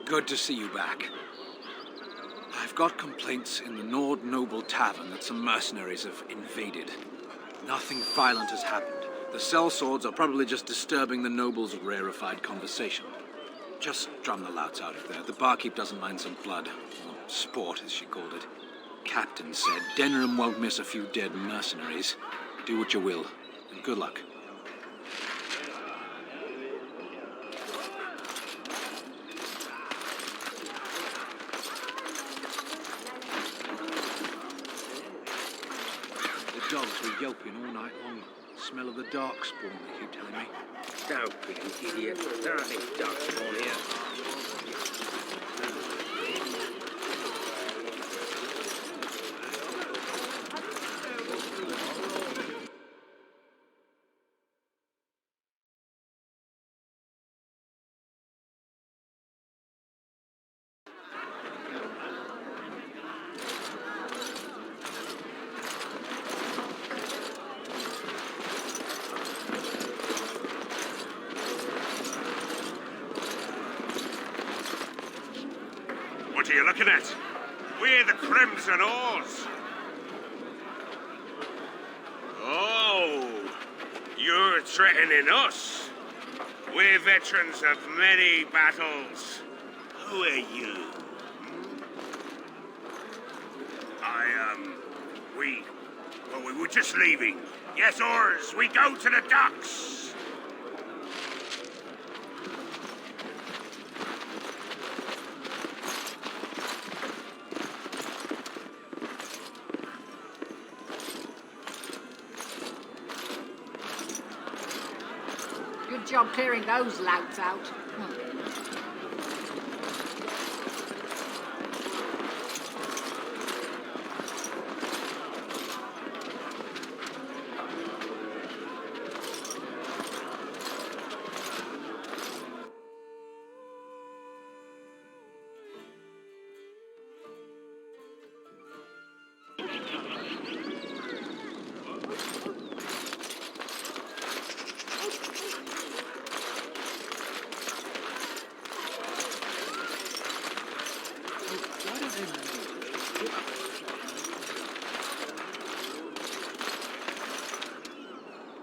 Good to see you back. I've got complaints in the Nord Noble Tavern that some mercenaries have invaded. Nothing violent has happened. The sellswords are probably just disturbing the nobles' rarefied conversation. Just drum the louts out of there. The barkeep doesn't mind some blood. Or sport, as she called it. Captain said Denham won't miss a few dead mercenaries. Do what you will, and good luck. The dogs were yelping all night long. Smell of the darkspawn, they keep telling me. Don't be an idiot. There aren't any darkspawn here. What are you looking at? We're the Crimson Oars. Oh, you're threatening us. We're veterans of many battles. Who are you? We were just leaving. Yes, oars, we go to the docks. Good job clearing those louts out.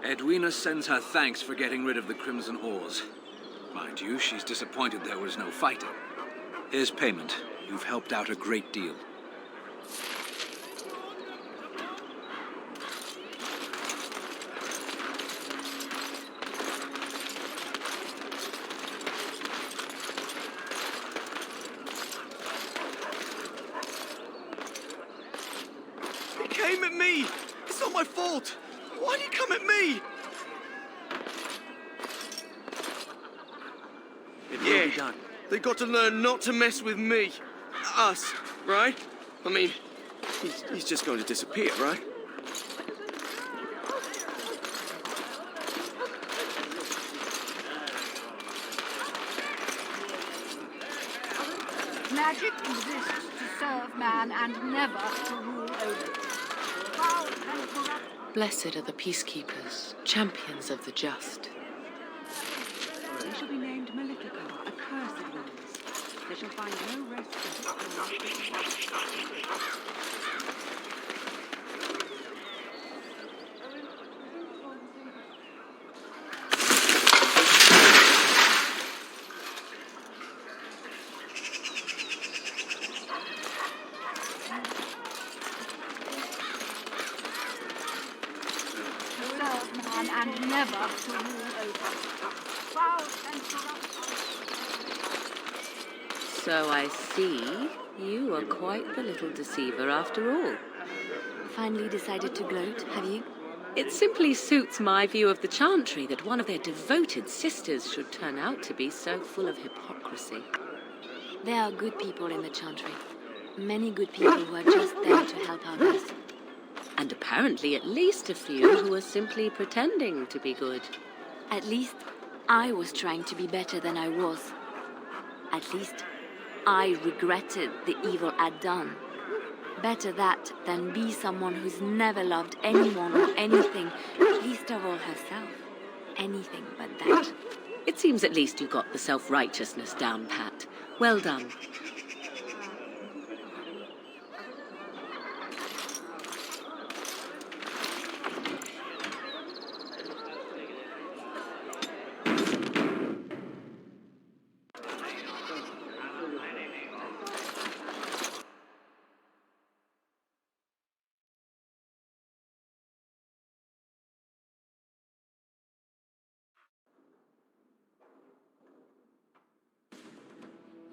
Edwina sends her thanks for getting rid of the Crimson Oars. Mind you, she's disappointed there was no fighting. Here's payment. You've helped out a great deal. He came at me! It's not my fault! Why'd he come at me? Yeah, they got to learn not to mess with me. Us, right? I mean, he's just going to disappear, right? Magic exists to serve man and never to rule over it. Foul and corrupt. Blessed are the peacekeepers, champions of the just. They shall be named Malefica, accursed ones. They shall find no rest and never to rule over. Foul and corrupt. So I see you are quite the little deceiver after all. Finally decided to gloat, have you? It simply suits my view of the Chantry that one of their devoted sisters should turn out to be so full of hypocrisy. There are good people in the Chantry. Many good people who are just there to help others. And apparently at least a few who are simply pretending to be good. At least I was trying to be better than I was. At least I regretted the evil I'd done. Better that than be someone who's never loved anyone or anything, least of all herself. Anything but that. It seems at least you got the self-righteousness down pat. Well done.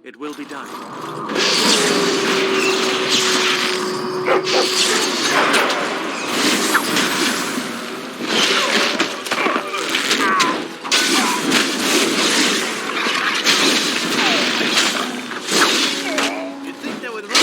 It will be done. You'd think they would run.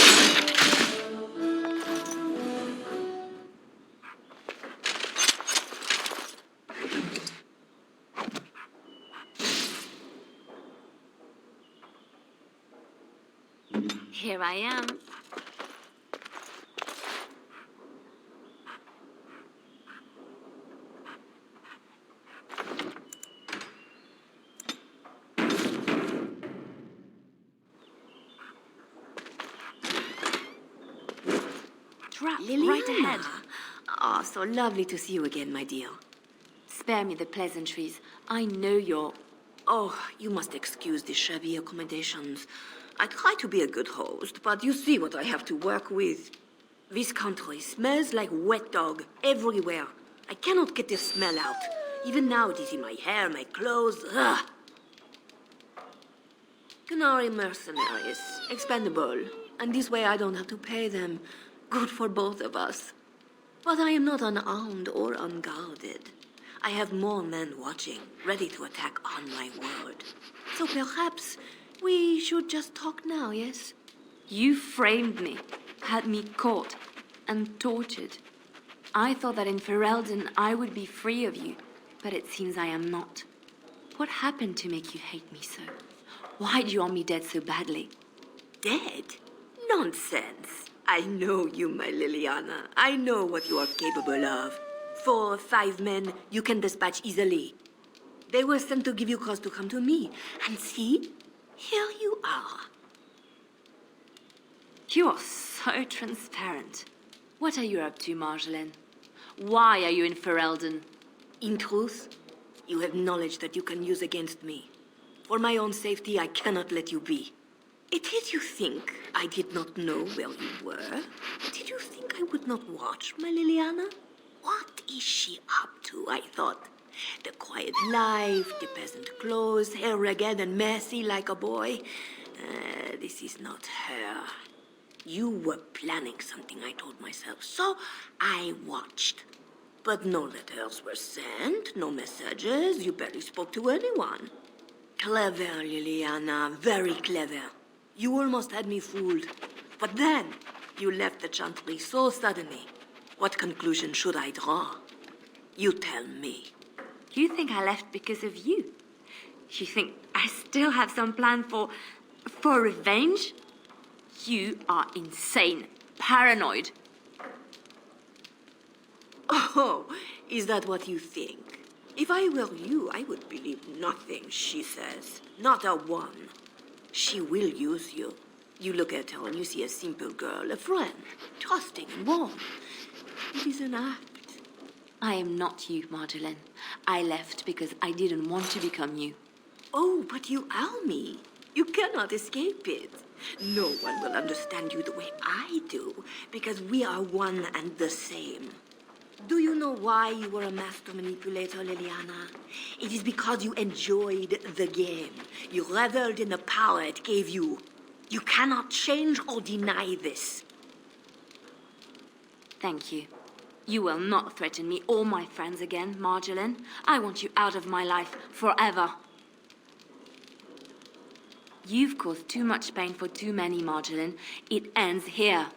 Here I am. Trap right ahead. Oh, so lovely to see you again, my dear. Spare me the pleasantries. I know you're... Oh, you must excuse the shabby accommodations. I try to be a good host, but you see what I have to work with. This country smells like wet dog everywhere. I cannot get the smell out. Even now it is in my hair, my clothes. Ugh. Canary mercenaries, expendable. And this way I don't have to pay them. Good for both of us. But I am not unarmed or unguarded. I have more men watching, ready to attack on my word. So perhaps we should just talk now, yes? You framed me, had me caught, and tortured. I thought that in Ferelden I would be free of you, but it seems I am not. What happened to make you hate me so? Why do you want me dead so badly? Dead? Nonsense. I know you, my Liliana. I know what you are capable of. 4 or 5 men you can dispatch easily. They were sent to give you cause to come to me. And see, here you are. You are so transparent. What are you up to, Marjolaine? Why are you in Ferelden? In truth, you have knowledge that you can use against me. For my own safety, I cannot let you be. It is you think I did not know where you were? Did you think I would not watch, my Liliana? What is she up to, I thought? The quiet life, the peasant clothes, hair ragged and messy like a boy. This is not her. You were planning something, I told myself, so I watched. But no letters were sent, no messages, you barely spoke to anyone. Clever, Liliana, very clever. You almost had me fooled. But then, you left the chantry so suddenly. What conclusion should I draw? You tell me. You think I left because of you? You think I still have some plan for revenge? You are insane, paranoid. Oh, is that what you think? If I were you, I would believe nothing she says. Not a one. She will use you. You look at her and you see a simple girl, a friend, trusting and warm. It is an act. I am not you, Marjolaine. I left because I didn't want to become you. Oh, but you are me. You cannot escape it. No one will understand you the way I do, because we are one and the same. Do you know why you were a master manipulator, Liliana? It is because you enjoyed the game. You reveled in the power it gave you. You cannot change or deny this. Thank you. You will not threaten me or my friends again, Marjolaine. I want you out of my life forever. You've caused too much pain for too many, Marjolaine. It ends here.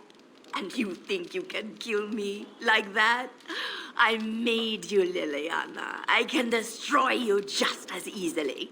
And you think you can kill me like that? I made you, Liliana. I can destroy you just as easily.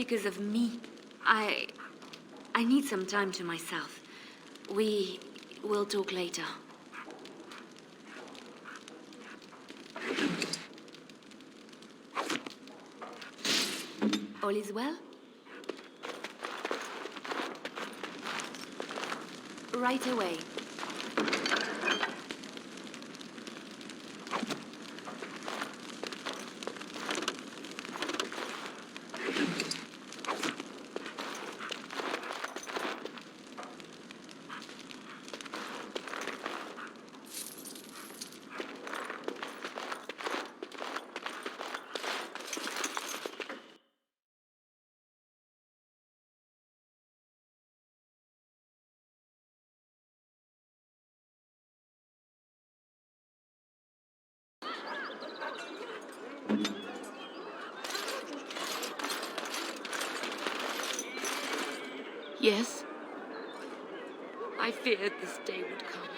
because of me. I need some time to myself. We will talk later. All is well? Right away. Yes. I feared this day would come.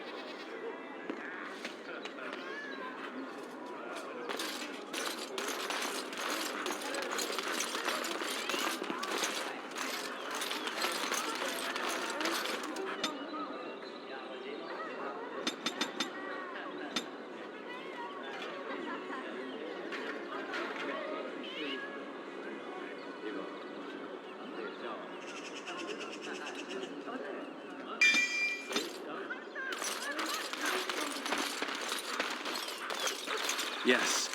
Yes.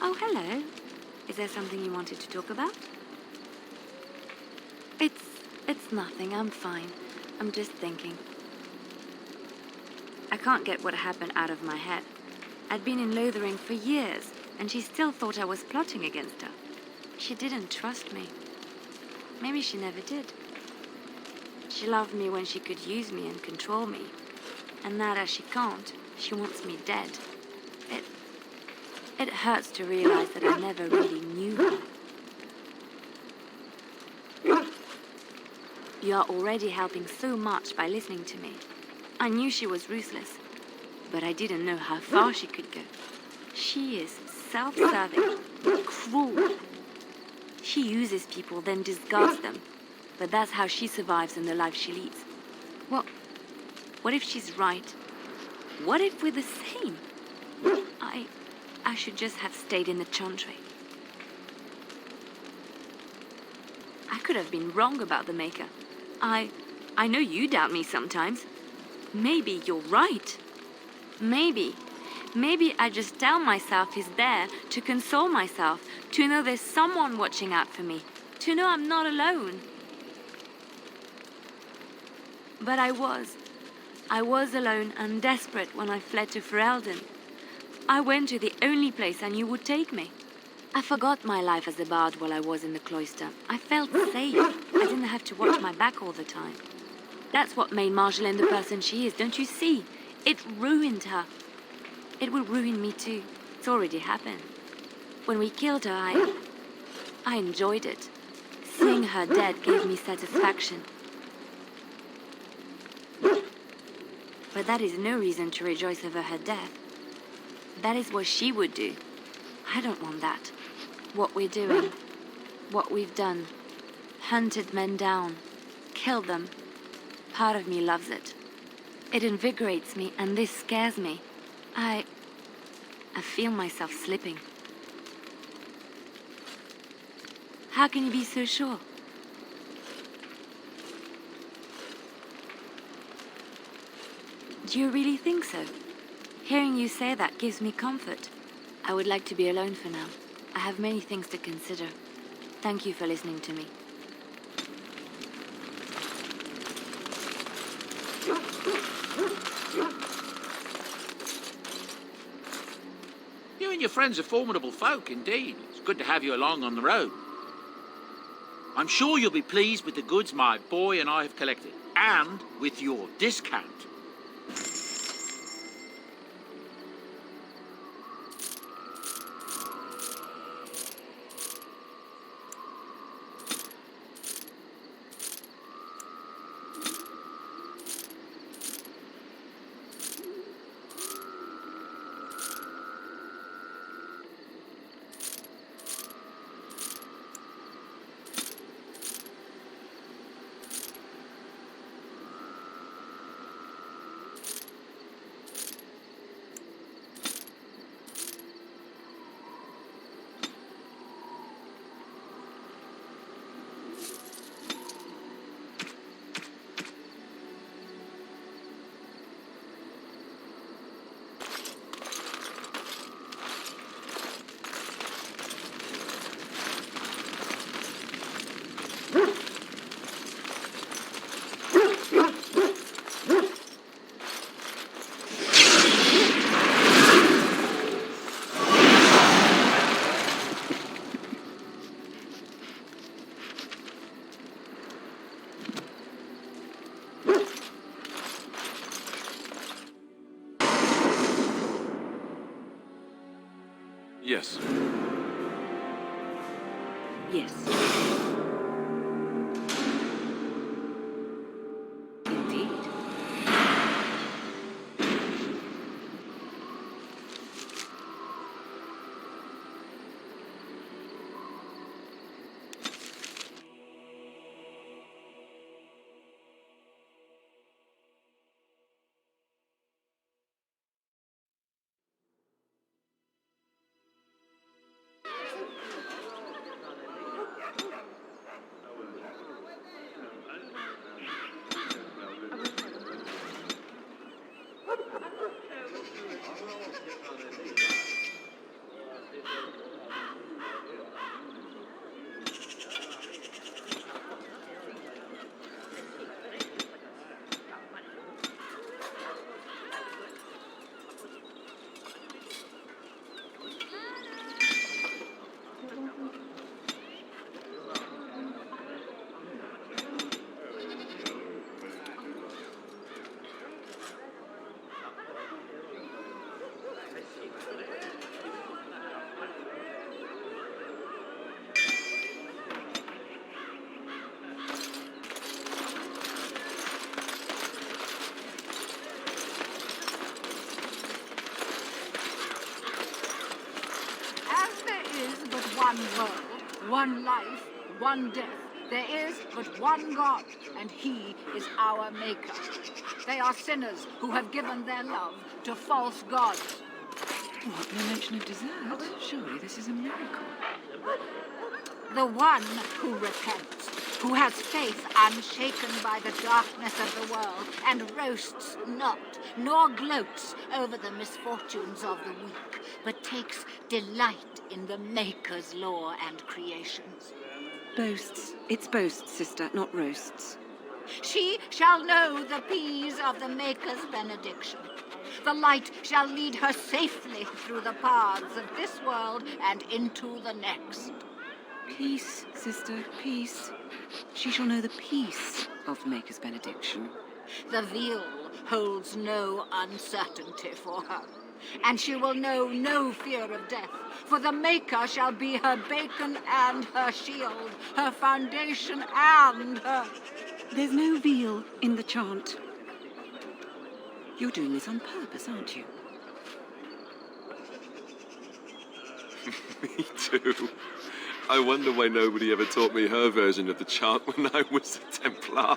Oh, hello. Is there something you wanted to talk about? It's nothing. I'm fine. I'm just thinking. I can't get what happened out of my head. I'd been in Lothering for years, and she still thought I was plotting against her. She didn't trust me. Maybe she never did. She loved me when she could use me and control me. And now that she can't, she wants me dead. It hurts to realize that I never really knew her. You are already helping so much by listening to me. I knew she was ruthless, but I didn't know how far she could go. She is self-serving, cruel. She uses people, then discards them. But that's how she survives in the life she leads. What if she's right? What if we're the same? I should just have stayed in the Chantry. I could have been wrong about the Maker. I know you doubt me sometimes. Maybe you're right. Maybe I just tell myself he's there to console myself, to know there's someone watching out for me, to know I'm not alone. But I was alone and desperate when I fled to Ferelden. I went to the only place I knew would take me. I forgot my life as a bard while I was in the cloister. I felt safe. I didn't have to watch my back all the time. That's what made Marjolaine the person she is, don't you see? It ruined her. It will ruin me too. It's already happened. When we killed her, I enjoyed it. Seeing her dead gave me satisfaction. But that is no reason to rejoice over her death. That is what she would do. I don't want that. What we're doing, what we've done, hunted men down, killed them. Part of me loves it. It invigorates me, and this scares me. I feel myself slipping. How can you be so sure? Do you really think so? Hearing you say that gives me comfort. I would like to be alone for now. I have many things to consider. Thank you for listening to me. You and your friends are formidable folk, indeed. It's good to have you along on the road. I'm sure you'll be pleased with the goods my boy and I have collected, and with your discount. Yes. Yes. Indeed. One world, one life, one death. There is but one God, and He is our Maker. They are sinners who have given their love to false gods. What, no mention of dessert? Surely this is a miracle. The one who repents, who has faith unshaken by the darkness of the world, and roasts not, nor gloats over the misfortunes of the weak, but takes delight in the Maker's law and creations. Boasts. It's boasts, sister, not roasts. She shall know the peace of the Maker's benediction. The light shall lead her safely through the paths of this world and into the next. Peace, sister, peace. She shall know the peace of the Maker's benediction. The veil holds no uncertainty for her, and she will know no fear of death, for the Maker shall be her bacon and her shield, her foundation and her... There's no veal in the chant. You're doing this on purpose, aren't you? Me too. I wonder why nobody ever taught me her version of the chant when I was a Templar.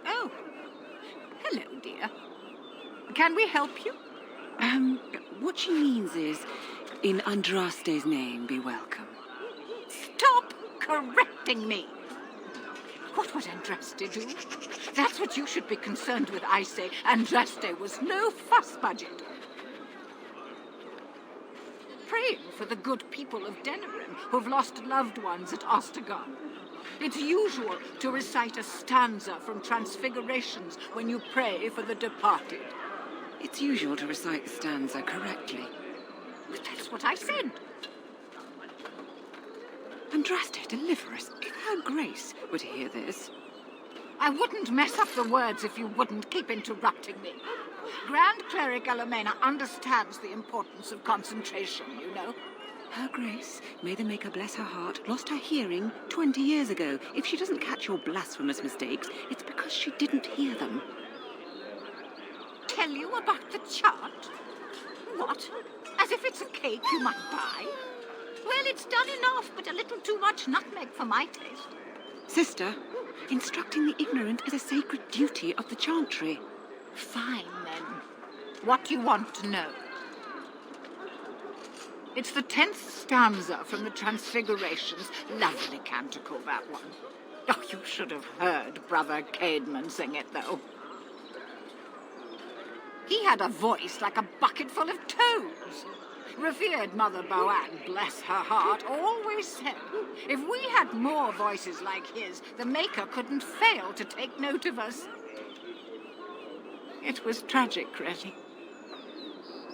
Oh, hello, dear. Can we help you? What she means is, in Andraste's name, be welcome. Stop correcting me. What would Andraste do? That's what you should be concerned with, I say. Andraste was no fuss budget. Pray praying for the good people of Denerim who've lost loved ones at Ostagar. It's usual to recite a stanza from Transfigurations when you pray for the departed. It's usual to recite the stanza correctly. But that's what I said. Andraste, deliver us. If Her Grace were to hear this. I wouldn't mess up the words if you wouldn't keep interrupting me. Grand Cleric Elomena understands the importance of concentration, you know. Her Grace, may the Maker bless her heart, lost her hearing 20 years ago. If she doesn't catch your blasphemous mistakes, it's because she didn't hear them. Tell you about the chant? What? As if it's a cake you might buy? Well, it's done enough, but a little too much nutmeg for my taste. Sister, instructing the ignorant is a sacred duty of the Chantry. Fine, then. What do you want to know? It's the 10th stanza from the Transfigurations. Lovely canticle, that one. Oh, you should have heard Brother Caedmon sing it, though. He had a voice like a bucket full of toads. Revered Mother Boann, bless her heart, always said, if we had more voices like his, the Maker couldn't fail to take note of us. It was tragic, really.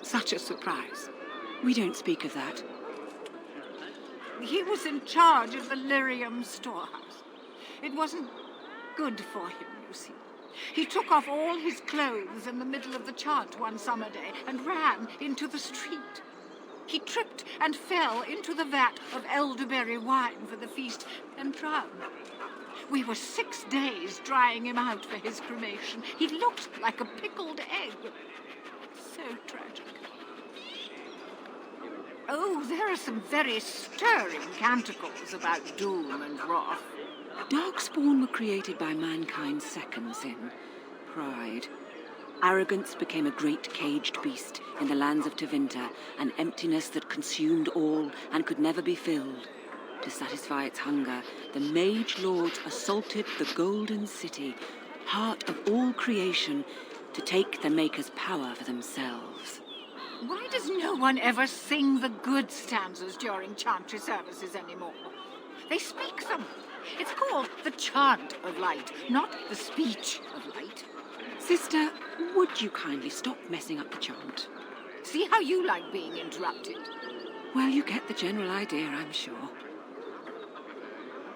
Such a surprise. We don't speak of that. He was in charge of the lyrium storehouse. It wasn't good for him, you see. He took off all his clothes in the middle of the chant one summer day and ran into the street. He tripped and fell into the vat of elderberry wine for the feast and drowned. We were 6 days drying him out for his cremation. He looked like a pickled egg. So tragic. Oh, there are some very stirring canticles about doom and wrath. Darkspawn were created by mankind's second sin, pride. Arrogance became a great caged beast in the lands of Tevinter, an emptiness that consumed all and could never be filled. To satisfy its hunger, the Mage Lords assaulted the Golden City, heart of all creation, to take the Maker's power for themselves. Why does no one ever sing the good stanzas during chantry services anymore? They speak them. It's called the chant of light, not the speech of light. Sister, would you kindly stop messing up the chant? See how you like being interrupted? Well, you get the general idea, I'm sure.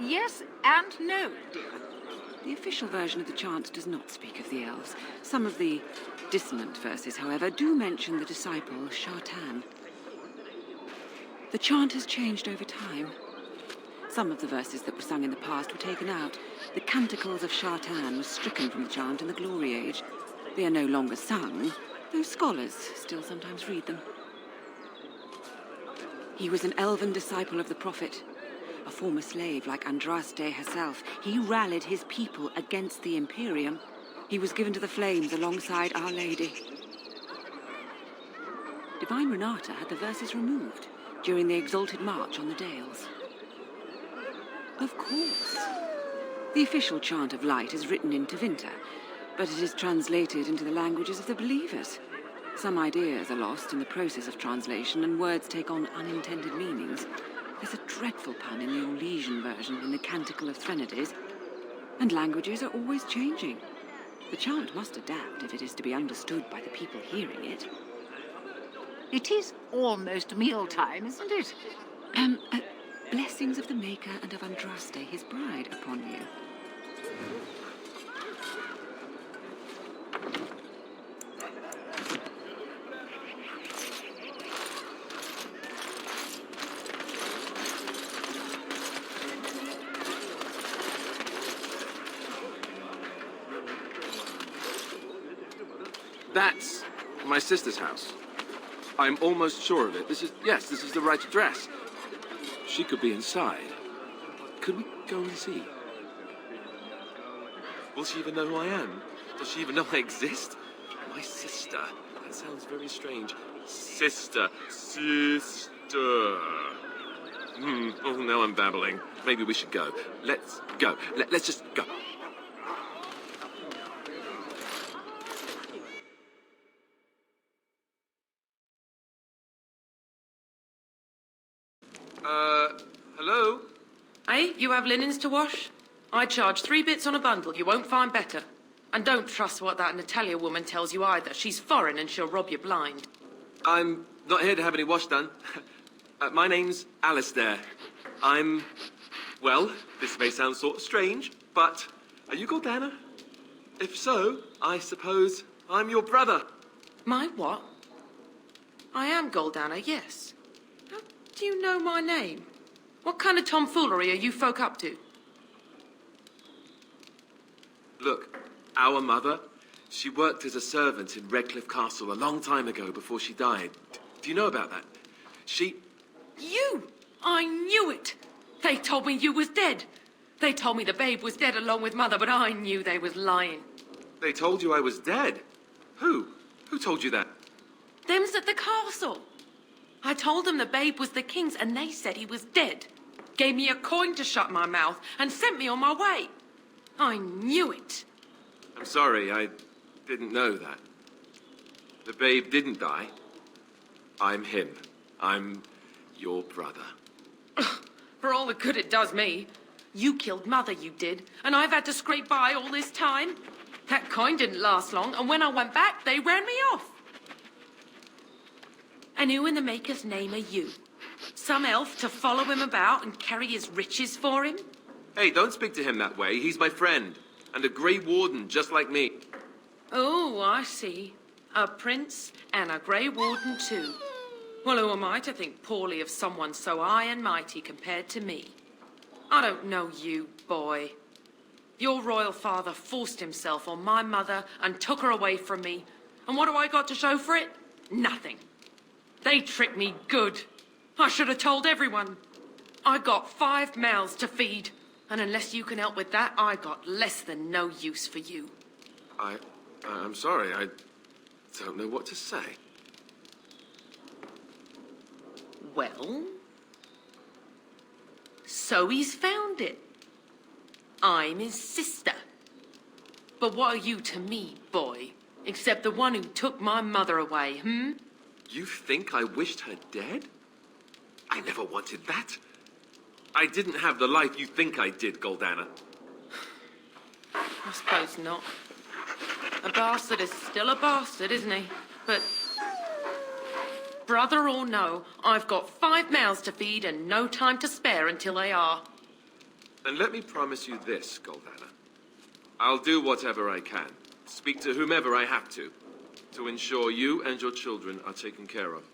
Yes and no, dear. The official version of the chant does not speak of the elves. Some of the dissonant verses, however, do mention the disciple Shartan. The chant has changed over time. Some of the verses that were sung in the past were taken out. The canticles of Shartan were stricken from the chant in the Glory Age. They are no longer sung, though scholars still sometimes read them. He was an elven disciple of the prophet, a former slave like Andraste herself. He rallied his people against the Imperium. He was given to the flames alongside Our Lady. Divine Renata had the verses removed during the Exalted March on the Dales. Of course. The official chant of light is written in Tevinter, but it is translated into the languages of the believers. Some ideas are lost in the process of translation, and words take on unintended meanings. There's a dreadful pun in the Orlesian version in the Canticle of Threnodies, and languages are always changing. The chant must adapt if it is to be understood by the people hearing it. It is almost mealtime, isn't it? Blessings of the Maker and of Andraste, his bride, upon you. That's my sister's house. I'm almost sure of it. This is the right address. She could be inside. Could we go and see? Will she even know who I am? Does she even know I exist? My sister. That sounds very strange. Sister. Oh, now I'm babbling. Maybe we should go. Let's go. Let's just go. Hey, you have linens to wash? I charge 3 bits on a bundle. You won't find better. And don't trust what that Natalia woman tells you either. She's foreign and she'll rob you blind. I'm not here to have any wash done. My name's Alistair. Well, this may sound sort of strange, but are you Gordana? If so, I suppose I'm your brother. My what? I am Goldana, yes. How do you know my name? What kind of tomfoolery are you folk up to? Look, our mother, she worked as a servant in Redcliffe Castle a long time ago before she died. Do you know about that? You! I knew it! They told me you was dead. They told me the babe was dead along with mother, but I knew they was lying. They told you I was dead? Who? Who told you that? Them's at the castle. I told them the babe was the king's and they said he was dead. Gave me a coin to shut my mouth and sent me on my way. I knew it. I'm sorry, I didn't know that. The babe didn't die. I'm him. I'm your brother. For all the good it does me. You killed mother, you did, and I've had to scrape by all this time. That coin didn't last long, and when I went back, they ran me off. And who in the maker's name are you? Some elf to follow him about and carry his riches for him? Hey, don't speak to him that way. He's my friend. And a Grey Warden, just like me. Oh, I see. A prince and a Grey Warden too. Well, who am I to think poorly of someone so high and mighty compared to me? I don't know you, boy. Your royal father forced himself on my mother and took her away from me. And what do I got to show for it? Nothing. They tricked me good. I should have told everyone. I got 5 mouths to feed. And unless you can help with that, I got less than no use for you. I'm sorry. I don't know what to say. Well, so he's found it. I'm his sister. But what are you to me, boy? Except the one who took my mother away, hmm? You think I wished her dead? I never wanted that. I didn't have the life you think I did, Goldana. I suppose not. A bastard is still a bastard, isn't he? But brother or no, I've got 5 mouths to feed and no time to spare until they are. And let me promise you this, Goldana. I'll do whatever I can, speak to whomever I have to ensure you and your children are taken care of.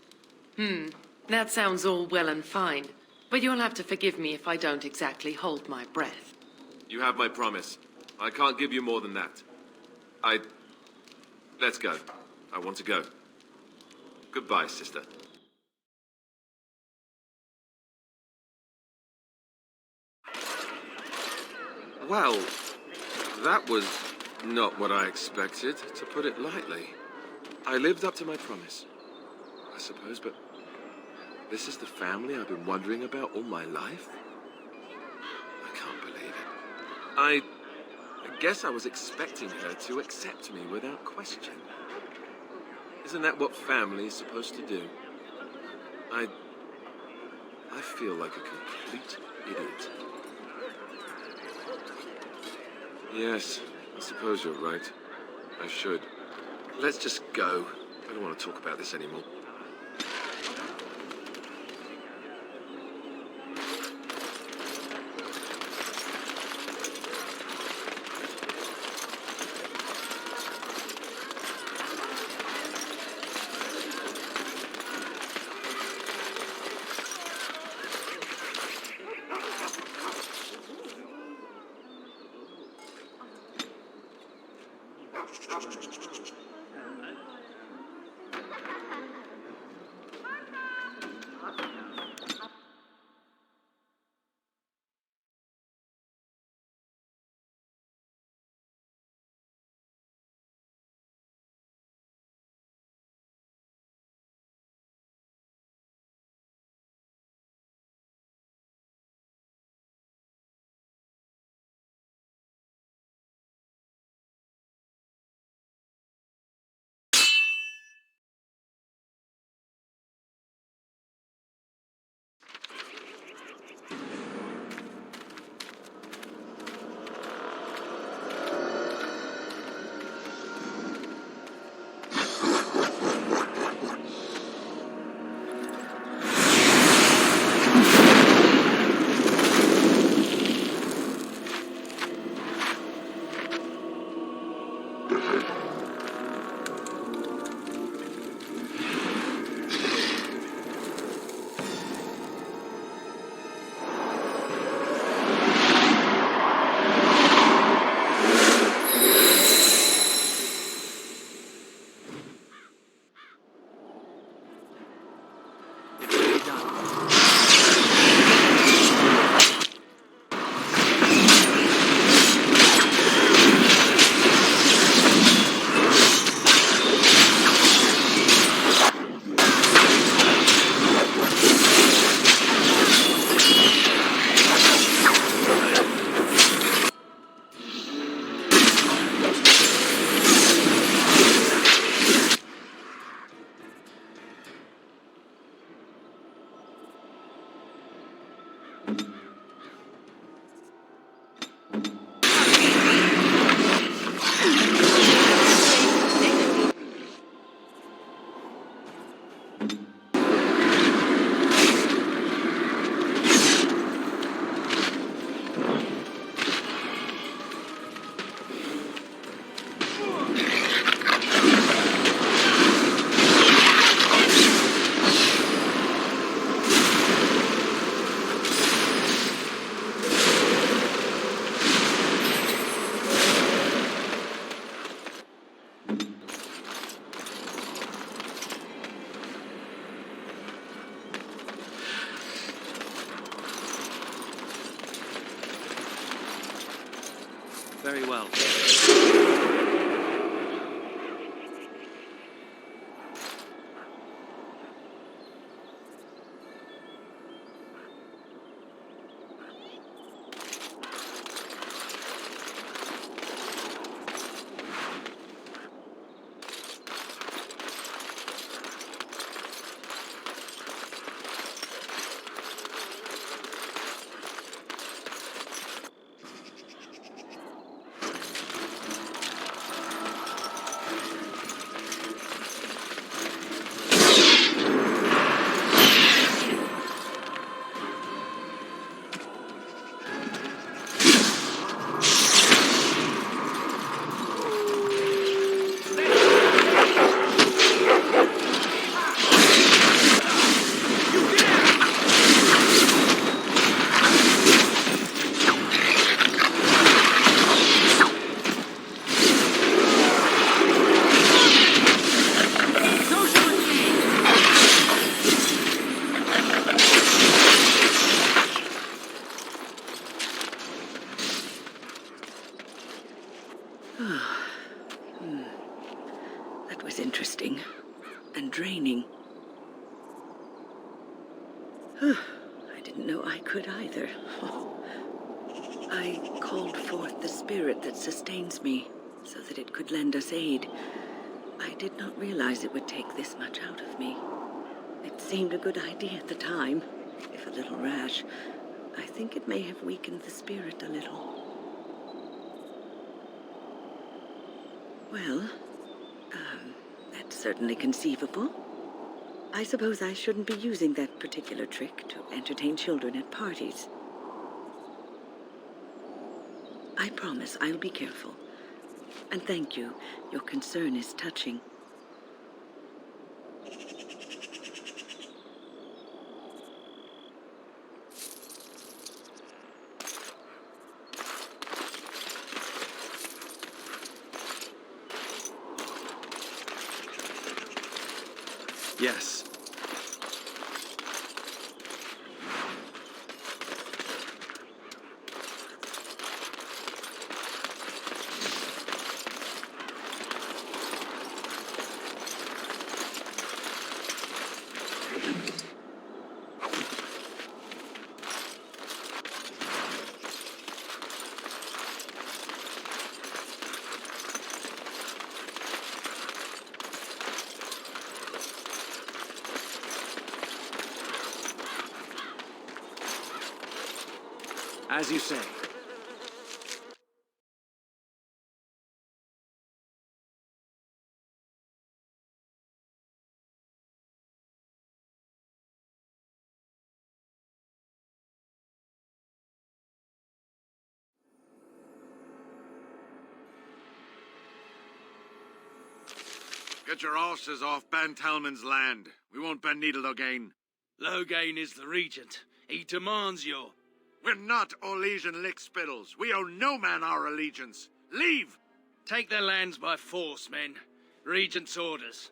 That sounds all well and fine. But you'll have to forgive me if I don't exactly hold my breath. You have my promise. I can't give you more than that. Let's go. I want to go. Goodbye, sister. Well, that was not what I expected, to put it lightly. I lived up to my promise, I suppose, but this is the family I've been wondering about all my life? I can't believe it. I guess I was expecting her to accept me without question. Isn't that what family is supposed to do? I feel like a complete idiot. Yes, I suppose you're right. I should. Let's just go. I don't want to talk about this anymore. Very well. That was interesting and draining. I didn't know I could either. I called forth the spirit that sustains me so that it could lend us aid. I did not realize it would take this much out of me. It seemed a good idea at the time, if a little rash. I think it may have weakened the spirit a little. Well, that's certainly conceivable. I suppose I shouldn't be using that particular trick to entertain children at parties. I promise I'll be careful. And thank you. Your concern is touching. Yes. As you say. Get your horses off Ben Talman's land. We won't bend needle Logain. Logain is the regent. He demands your... We're not Olesian lick-spittles. We owe no man our allegiance. Leave! Take their lands by force, men. Regent's orders.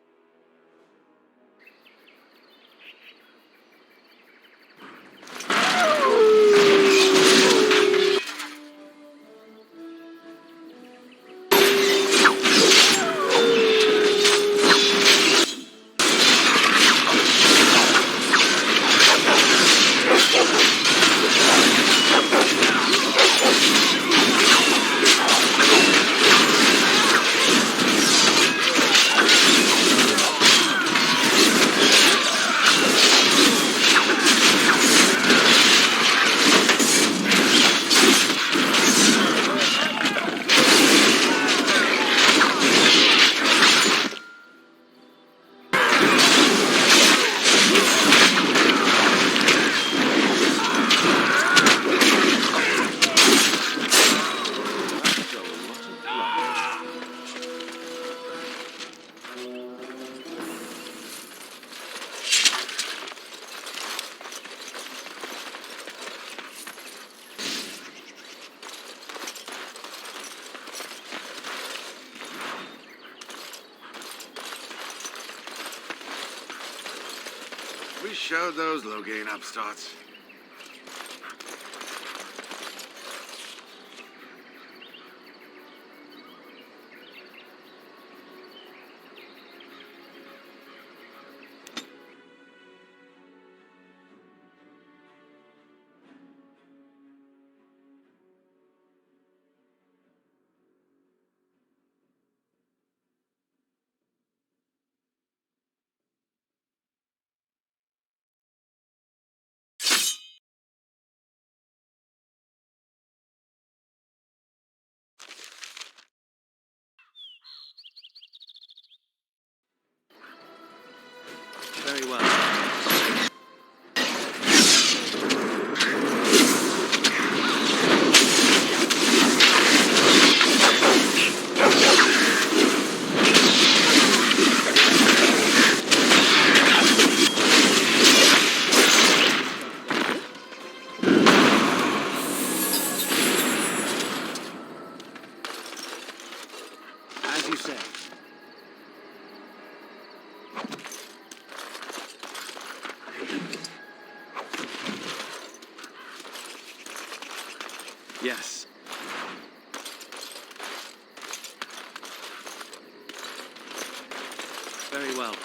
We showed those Logain upstarts. Yes. Very well.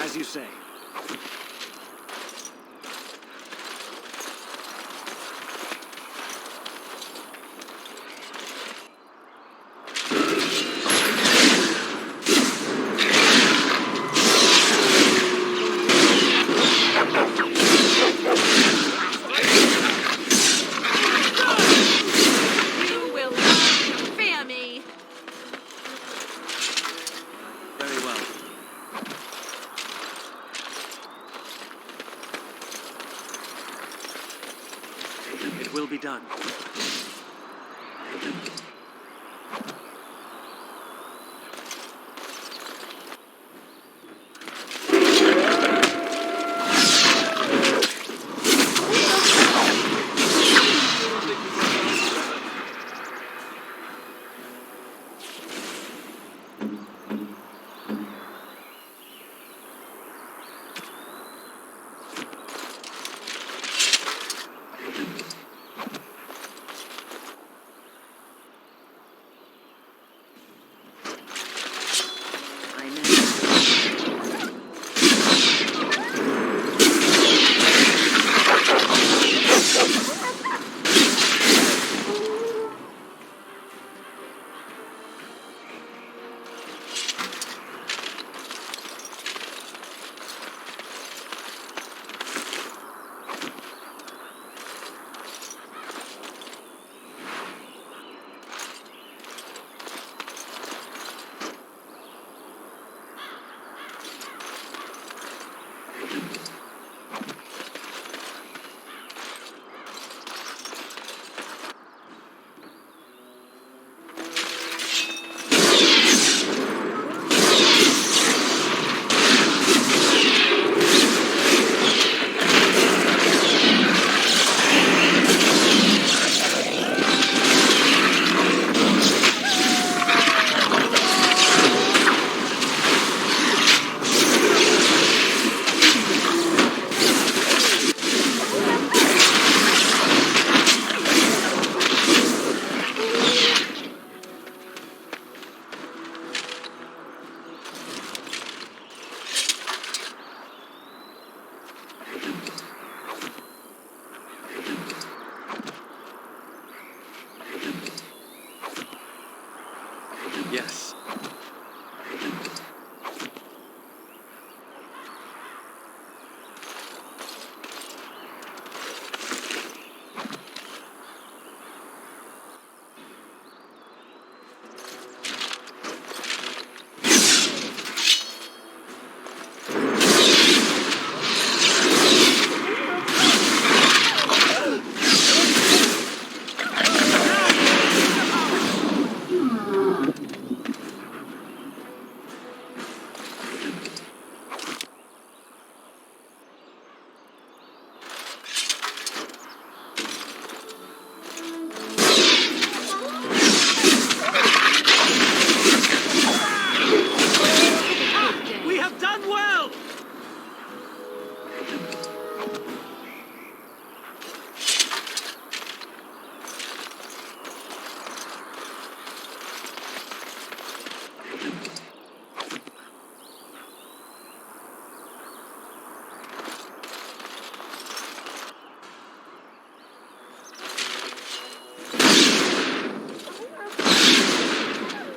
As you say. You will not fear me. Very well. It will be done. I know. Yes. We have done well!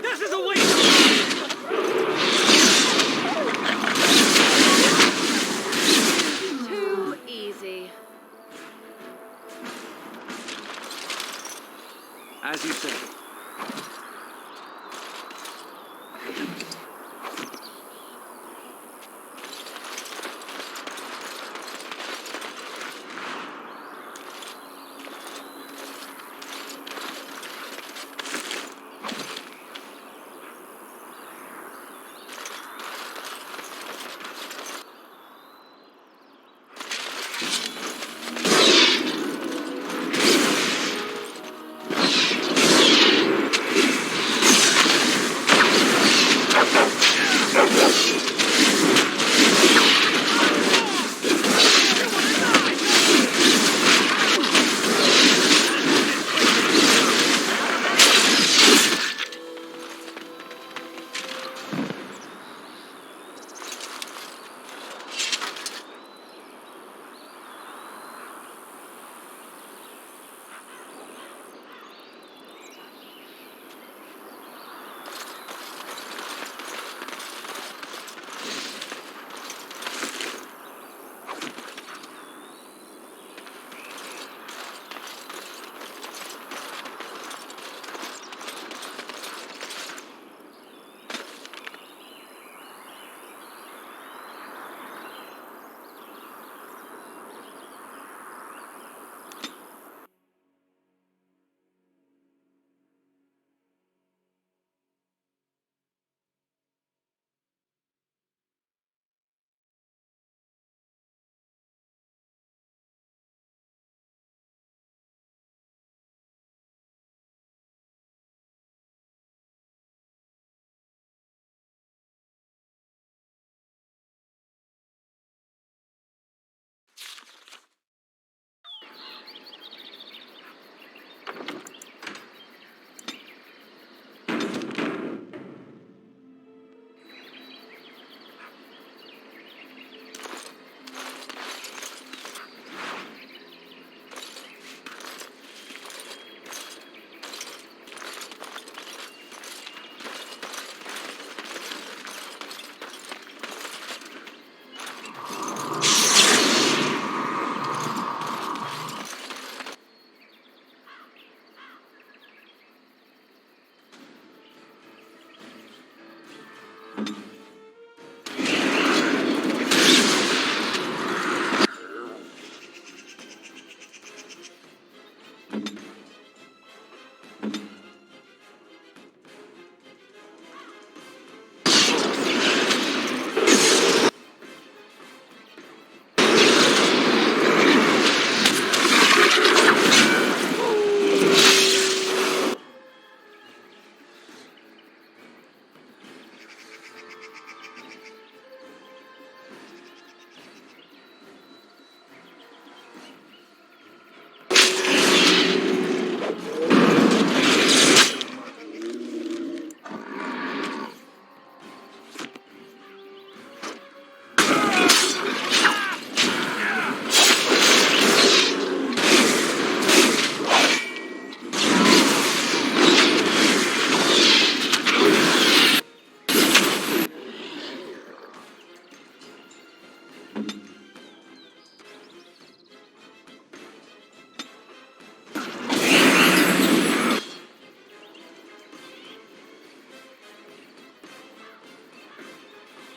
This is a waste! Too easy. As you say. Owinn.